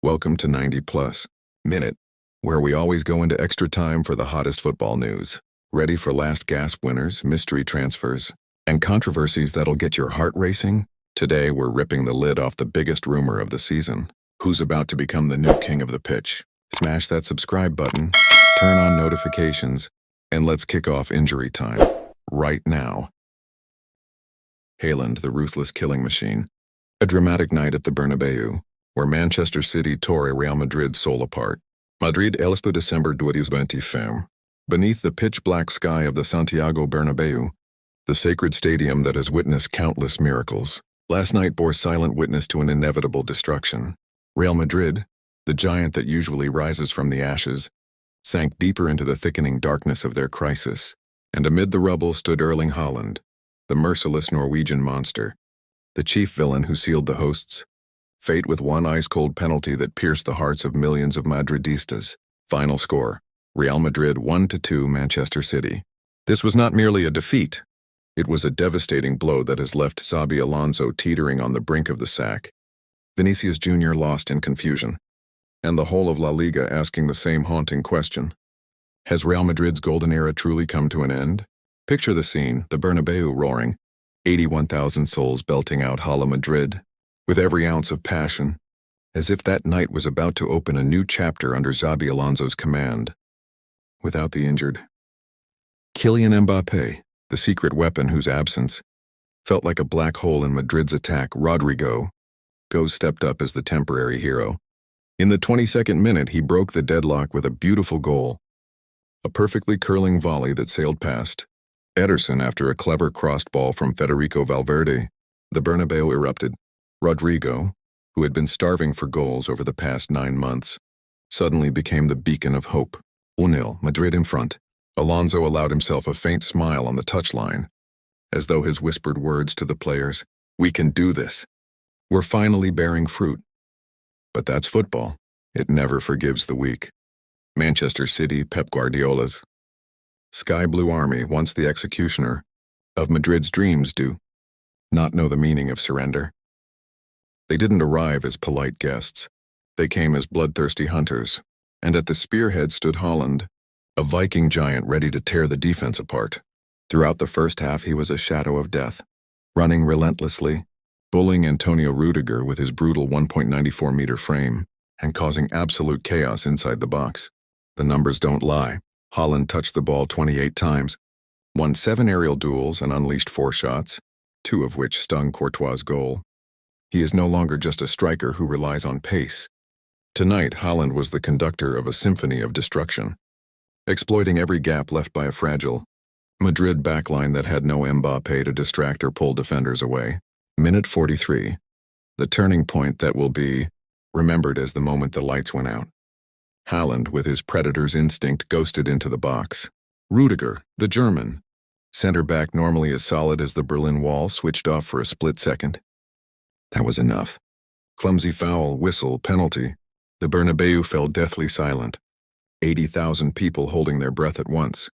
Welcome to 90 Plus Minute, where we always go into extra time for the hottest football news. Ready for last gasp winners, mystery transfers, and controversies that'll get your heart racing? Today we're ripping the lid off the biggest rumor of the season. Who's about to become the new king of the pitch? Smash that subscribe button, turn on notifications, and let's kick off injury time right now. Haaland, the ruthless killing machine. A dramatic night at the Bernabeu, where Manchester City tore Real Madrid's soul apart. Madrid de December 2025. Beneath the pitch-black sky of the Santiago Bernabeu, the sacred stadium that has witnessed countless miracles, last night bore silent witness to an inevitable destruction. Real Madrid, the giant that usually rises from the ashes, sank deeper into the thickening darkness of their crisis, and amid the rubble stood Erling Haaland, the merciless Norwegian monster, the chief villain who sealed the host's fate with one ice-cold penalty that pierced the hearts of millions of Madridistas. Final score: Real Madrid 1-2 Manchester City. This was not merely a defeat. It was a devastating blow that has left Xabi Alonso teetering on the brink of the sack, Vinicius Jr. lost in confusion, and the whole of La Liga asking the same haunting question. Has Real Madrid's golden era truly come to an end? Picture the scene, the Bernabeu roaring, 81,000 souls belting out Hala Madrid, with every ounce of passion, as if that night was about to open a new chapter under Xabi Alonso's command. Without the injured, Kylian Mbappé, the secret weapon whose absence felt like a black hole in Madrid's attack, Rodrigo stepped up as the temporary hero. In the 22nd minute, he broke the deadlock with a beautiful goal, a perfectly curling volley that sailed past Ederson after a clever crossed ball from Federico Valverde. The Bernabeu erupted. Rodrigo, who had been starving for goals over the past 9 months, suddenly became the beacon of hope. 1-0, Madrid in front. Alonso allowed himself a faint smile on the touchline, as though his whispered words to the players, "We can do this," were finally bearing fruit. But that's football. It never forgives the weak. Manchester City, Pep Guardiola's Sky Blue Army, once the executioner of Madrid's dreams, do not know the meaning of surrender. They didn't arrive as polite guests. They came as bloodthirsty hunters, and at the spearhead stood Haaland, a Viking giant ready to tear the defense apart. Throughout the first half, he was a shadow of death, running relentlessly, bullying Antonio Rudiger with his brutal 1.94-meter frame, and causing absolute chaos inside the box. The numbers don't lie. Haaland touched the ball 28 times, won 7 aerial duels and unleashed 4 shots, 2 of which stung Courtois' goal. He is no longer just a striker who relies on pace. Tonight, Haaland was the conductor of a symphony of destruction, exploiting every gap left by a fragile Madrid backline that had no Mbappé to distract or pull defenders away. Minute 43, the turning point that will be remembered as the moment the lights went out. Haaland, with his predator's instinct, ghosted into the box. Rudiger, the German, center back normally as solid as the Berlin Wall, switched off for a split second. That was enough. Clumsy foul, whistle, penalty. The Bernabeu fell deathly silent. 80,000 people holding their breath at once.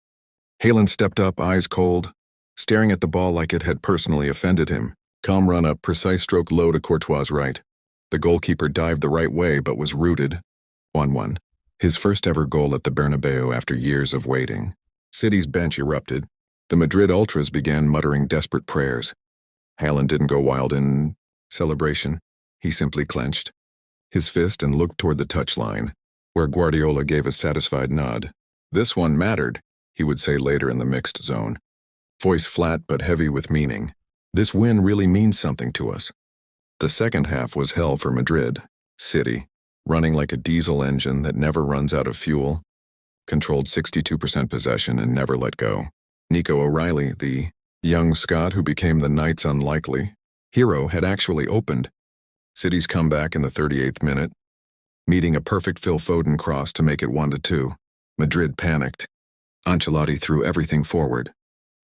Haaland stepped up, eyes cold, staring at the ball like it had personally offended him. Calm run-up, precise stroke low to Courtois' right. The goalkeeper dived the right way but was rooted. 1-1. His first ever goal at the Bernabeu after years of waiting. City's bench erupted. The Madrid ultras began muttering desperate prayers. Haaland didn't go wild in celebration. He simply clenched his fist and looked toward the touchline, where Guardiola gave a satisfied nod. "This one mattered," he would say later in the mixed zone. Voice flat but heavy with meaning. "This win really means something to us." The second half was hell for Madrid. City, running like a diesel engine that never runs out of fuel, controlled 62% possession and never let go. Nico O'Reilly, the young Scot who became the night's unlikely hero, had actually opened City's comeback in the 38th minute, meeting a perfect Phil Foden cross to make it 1-2. Madrid panicked. Ancelotti threw everything forward.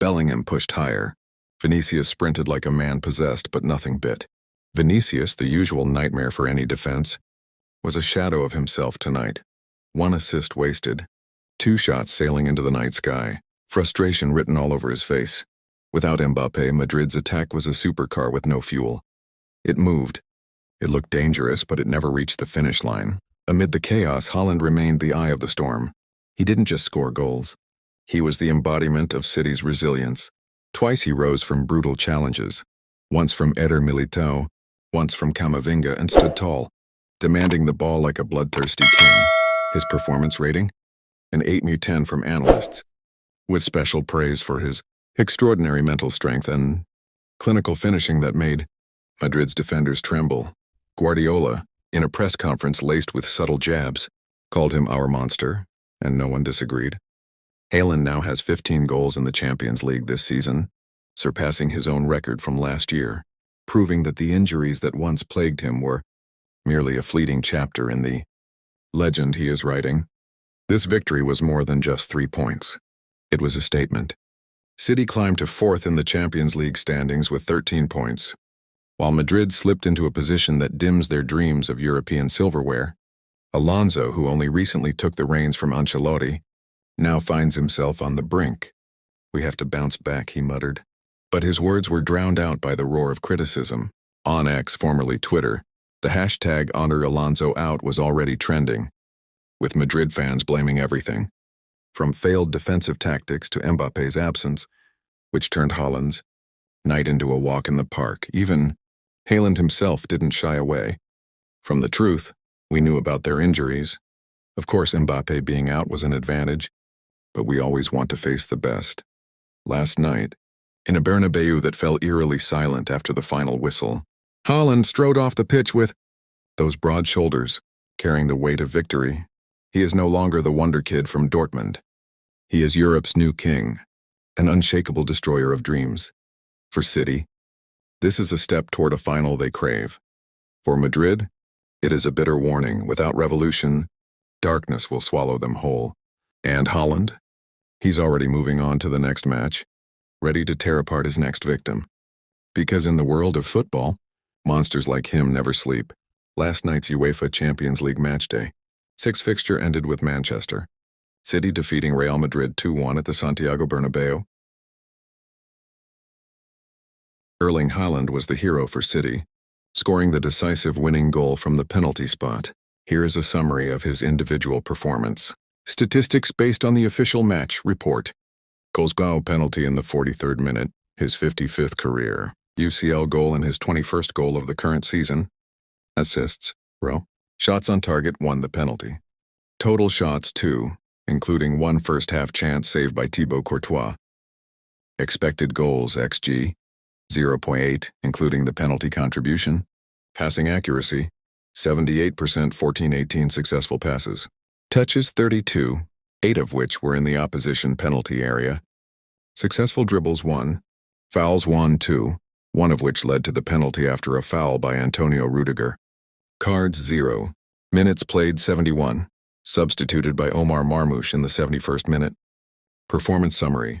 Bellingham pushed higher. Vinicius sprinted like a man possessed, but nothing bit. Vinicius, the usual nightmare for any defense, was a shadow of himself tonight. 1 assist wasted. 2 shots sailing into the night sky. Frustration written all over his face. Without Mbappé, Madrid's attack was a supercar with no fuel. It moved, It looked dangerous, but it never reached the finish line. Amid the chaos, Haaland remained the eye of the storm. He didn't just score goals. He was the embodiment of City's resilience. Twice he rose from brutal challenges, once from Eder Militao, once from Camavinga, and stood tall, demanding the ball like a bloodthirsty king. His performance rating? An 8/10 from analysts, with special praise for his extraordinary mental strength and clinical finishing that made Madrid's defenders tremble. Guardiola, in a press conference laced with subtle jabs, called him our monster, and no one disagreed. Haaland now has 15 goals in the Champions League this season, surpassing his own record from last year, proving that the injuries that once plagued him were merely a fleeting chapter in the legend he is writing. This victory was more than just 3 points. It was a statement. City climbed to 4th in the Champions League standings with 13 points, while Madrid slipped into a position that dims their dreams of European silverware. Alonso, who only recently took the reins from Ancelotti, now finds himself on the brink. "We have to bounce back," he muttered. But his words were drowned out by the roar of criticism. On X, formerly Twitter, the hashtag #HonorAlonsoOut was already trending, with Madrid fans blaming everything, from failed defensive tactics to Mbappe's absence, which turned Haaland's night into a walk in the park. Even Haaland himself didn't shy away from the truth. We knew about their injuries. Of course, Mbappe being out was an advantage, but we always want to face the best. Last night, in a Bernabeu that fell eerily silent after the final whistle, Haaland strode off the pitch with those broad shoulders, carrying the weight of victory. He is no longer the wonder kid from Dortmund. He is Europe's new king, an unshakable destroyer of dreams. For City, this is a step toward a final they crave. For Madrid, it is a bitter warning. Without revolution, darkness will swallow them whole. And Haaland? He's already moving on to the next match, ready to tear apart his next victim. Because in the world of football, monsters like him never sleep. Last night's UEFA Champions League matchday 6 fixture ended with Manchester City defeating Real Madrid 2-1 at the Santiago Bernabeu. Erling Haaland was the hero for City, scoring the decisive winning goal from the penalty spot. Here is a summary of his individual performance. Statistics based on the official match report. Goalsgoal penalty in the 43rd minute, his 55th career. UCL goal and his 21st goal of the current season. Assists, row. Shots on target, 1 the penalty. Total shots, 2, including 1 first-half chance saved by Thibaut Courtois. Expected goals, XG, 0.8, including the penalty contribution. Passing accuracy, 78%, 14-18 successful passes. Touches, 32, 8 of which were in the opposition penalty area. Successful dribbles, 1. Fouls, 1, 2, 1 of which led to the penalty after a foul by Antonio Rudiger. Cards, 0. Minutes played, 71. Substituted by Omar Marmoush in the 71st minute. Performance summary.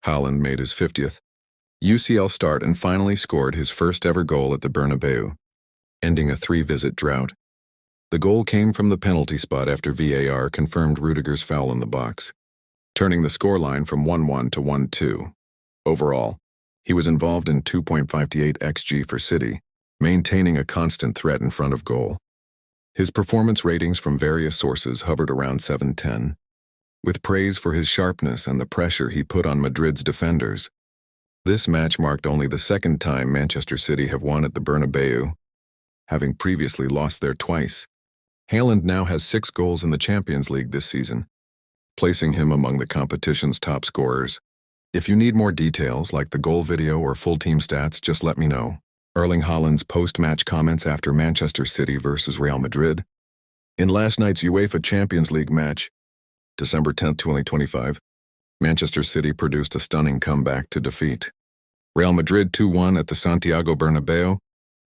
Haaland made his 50th UCL start and finally scored his first ever goal at the Bernabeu, ending a 3-visit drought. The goal came from the penalty spot after VAR confirmed Rudiger's foul in the box, turning the scoreline from 1-1 to 1-2. Overall, he was involved in 2.58 XG for City, maintaining a constant threat in front of goal. His performance ratings from various sources hovered around 7/10, with praise for his sharpness and the pressure he put on Madrid's defenders. This match marked only the second time Manchester City have won at the Bernabeu, having previously lost there twice. Haaland now has 6 goals in the Champions League this season, placing him among the competition's top scorers. If you need more details like the goal video or full team stats, just let me know. Erling Haaland's post-match comments after Manchester City versus Real Madrid. In last night's UEFA Champions League match, December 10, 2025, Manchester City produced a stunning comeback to defeat Real Madrid 2-1 at the Santiago Bernabeu.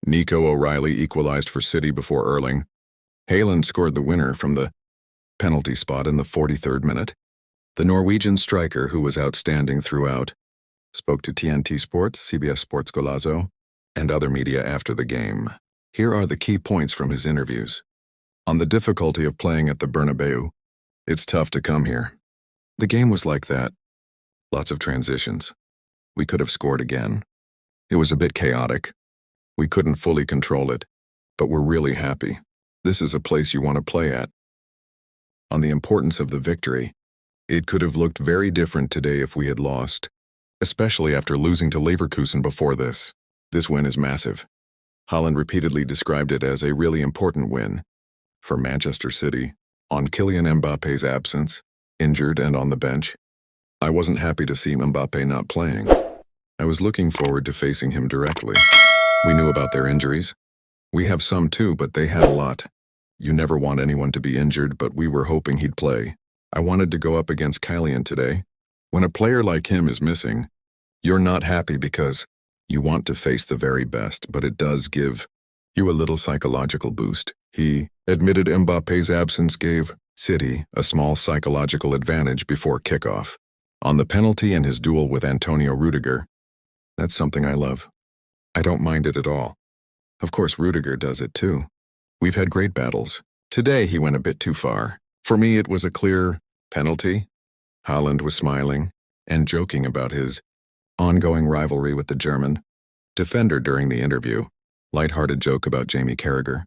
Nico O'Reilly equalized for City before Erling. Haaland scored the winner from the penalty spot in the 43rd minute. The Norwegian striker, who was outstanding throughout, spoke to TNT Sports, CBS Sports Golazo, and other media after the game. Here are the key points from his interviews. On the difficulty of playing at the Bernabeu, it's tough to come here. The game was like that. Lots of transitions. We could have scored again. It was a bit chaotic. We couldn't fully control it. but we're really happy. This is a place you want to play at. On the importance of the victory, it could have looked very different today if we had lost, especially after losing to Leverkusen before this. This win is massive. Haaland repeatedly described it as a really important win for Manchester City, on Kylian Mbappe's absence, injured and on the bench. I wasn't happy to see Mbappe not playing. I was looking forward to facing him directly. We knew about their injuries. We have some too, but they had a lot. You never want anyone to be injured, but we were hoping he'd play. I wanted to go up against Kylian today. When a player like him is missing, you're not happy because you want to face the very best, but it does give you a little psychological boost. He admitted Mbappe's absence gave City a small psychological advantage before kickoff. On the penalty and his duel with Antonio Rudiger, that's something I love. I don't mind it at all. Of course, Rudiger does it too. We've had great battles. Today he went a bit too far. For me, it was a clear penalty. Haaland was smiling and joking about his ongoing rivalry with the German defender during the interview. Light-hearted joke about Jamie Carragher.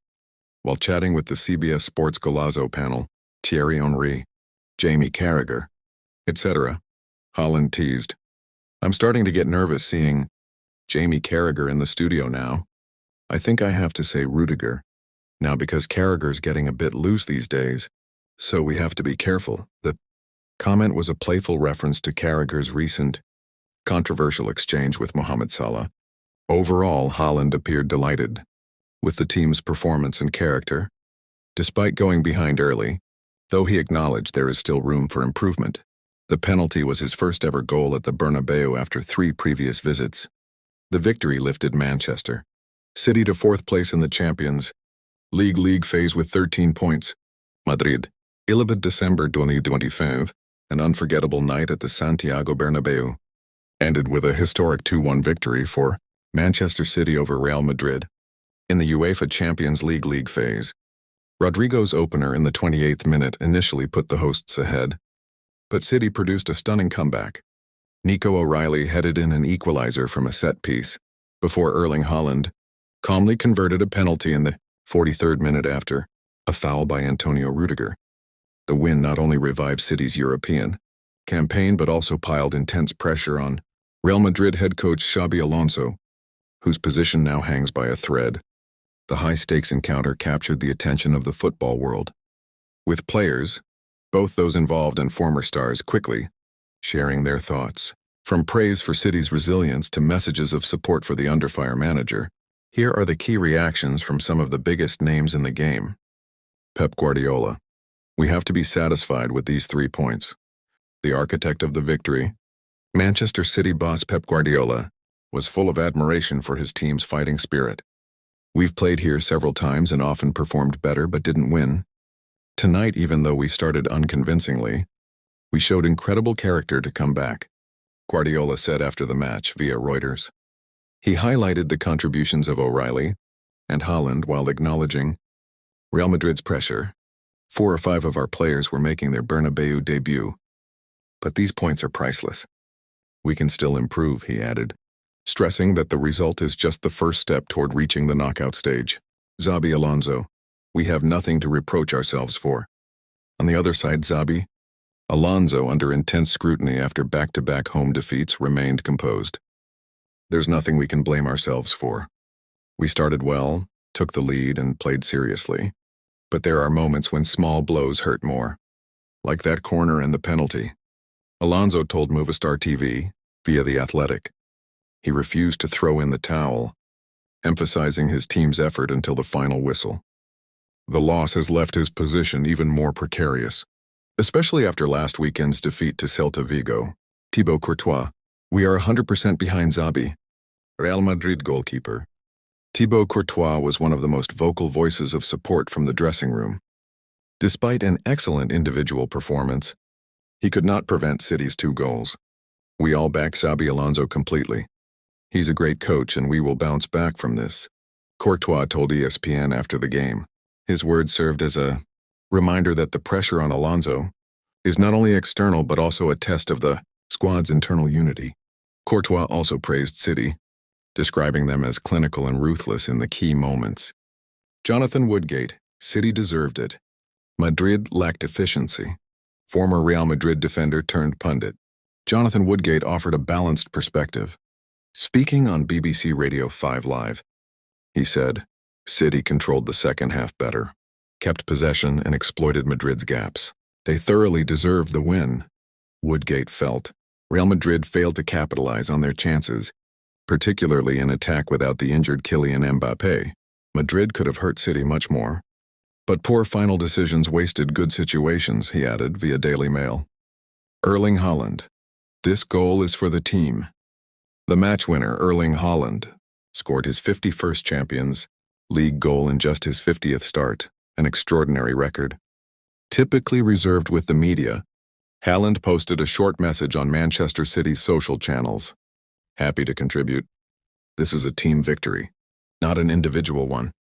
While chatting with the CBS Sports Golazo panel, Thierry Henry, Jamie Carragher, etc., Haaland teased, "I'm starting to get nervous seeing Jamie Carragher in the studio now. I think I have to say Rudiger now because Carragher's getting a bit loose these days, so we have to be careful." The comment was a playful reference to Carragher's recent controversial exchange with Mohamed Salah. Overall, Haaland appeared delighted with the team's performance and character, despite going behind early, though he acknowledged there is still room for improvement. The penalty was his first ever goal at the Bernabeu after 3 previous visits. The victory lifted Manchester City to 4th place in the Champions League phase with 13 points. Madrid, 11 December 2025, an unforgettable night at the Santiago Bernabeu, ended with a historic 2-1 victory for Manchester City over Real Madrid. In the UEFA Champions League phase, Rodrigo's opener in the 28th minute initially put the hosts ahead, but City produced a stunning comeback. Nico O'Reilly headed in an equalizer from a set piece, before Erling Haaland calmly converted a penalty in the 43rd minute after a foul by Antonio Rudiger. The win not only revived City's European campaign but also piled intense pressure on Real Madrid head coach Xabi Alonso, whose position now hangs by a thread. The high-stakes encounter captured the attention of the football world, with players, both those involved and former stars, quickly sharing their thoughts. From praise for City's resilience to messages of support for the under-fire manager, here are the key reactions from some of the biggest names in the game. Pep Guardiola. We have to be satisfied with these 3 points. The architect of the victory, Manchester City boss Pep Guardiola, was full of admiration for his team's fighting spirit. We've played here several times and often performed better but didn't win. Tonight, even though we started unconvincingly, we showed incredible character to come back, Guardiola said after the match via Reuters. He highlighted the contributions of O'Reilly and Haaland while acknowledging Real Madrid's pressure. 4 or 5 of our players were making their Bernabeu debut. But these points are priceless. We can still improve, he added, stressing that the result is just the first step toward reaching the knockout stage. Xabi Alonso. We have nothing to reproach ourselves for. On the other side, Xabi Alonso, under intense scrutiny after back-to-back home defeats, remained composed. There's nothing we can blame ourselves for. We started well, took the lead, and played seriously. But there are moments when small blows hurt more. Like that corner and the penalty. Alonso told Movistar TV, via The Athletic. He refused to throw in the towel, emphasizing his team's effort until the final whistle. The loss has left his position even more precarious, especially after last weekend's defeat to Celta Vigo. Thibaut Courtois. We are 100% behind Xabi, Real Madrid goalkeeper. Thibaut Courtois was one of the most vocal voices of support from the dressing room. Despite an excellent individual performance, he could not prevent City's 2 goals. We all back Xabi Alonso completely. He's a great coach and we will bounce back from this, Courtois told ESPN after the game. His words served as a reminder that the pressure on Alonso is not only external but also a test of the squad's internal unity. Courtois also praised City, describing them as clinical and ruthless in the key moments. Jonathan Woodgate, City deserved it. Madrid lacked efficiency. Former Real Madrid defender turned pundit. Jonathan Woodgate offered a balanced perspective. Speaking on BBC Radio 5 Live, he said, City controlled the second half better, kept possession and exploited Madrid's gaps. They thoroughly deserved the win. Woodgate felt Real Madrid failed to capitalize on their chances, particularly in attack without the injured Kylian Mbappé. Madrid could have hurt City much more. But poor final decisions wasted good situations, he added via Daily Mail. Erling Haaland. This goal is for the team. The match winner, Erling Haaland, scored his 51st Champions League goal in just his 50th start, an extraordinary record. Typically reserved with the media, Haaland posted a short message on Manchester City's social channels. Happy to contribute. This is a team victory, not an individual one.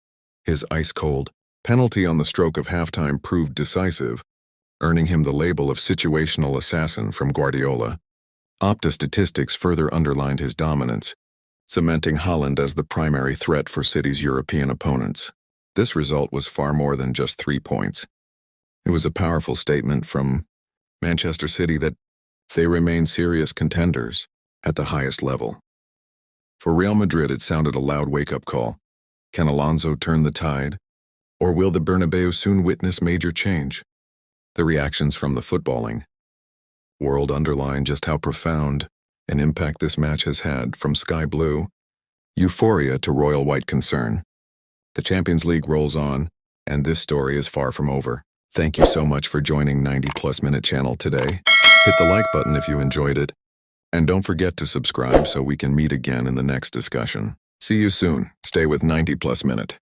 His ice-cold penalty on the stroke of halftime proved decisive, earning him the label of situational assassin from Guardiola. Opta statistics further underlined his dominance, cementing Haaland as the primary threat for City's European opponents. This result was far more than just 3 points. It was a powerful statement from Manchester City that they remain serious contenders at the highest level. For Real Madrid, it sounded a loud wake-up call. Can Alonso turn the tide? Or will the Bernabeu soon witness major change? The reactions from the footballing world underline just how profound an impact this match has had, from sky blue euphoria to royal white concern. The Champions League rolls on, and this story is far from over. Thank you so much for joining 90+ Minute channel today. Hit the like button if you enjoyed it, and don't forget to subscribe so we can meet again in the next discussion. See you soon. Stay with 90+ Minute.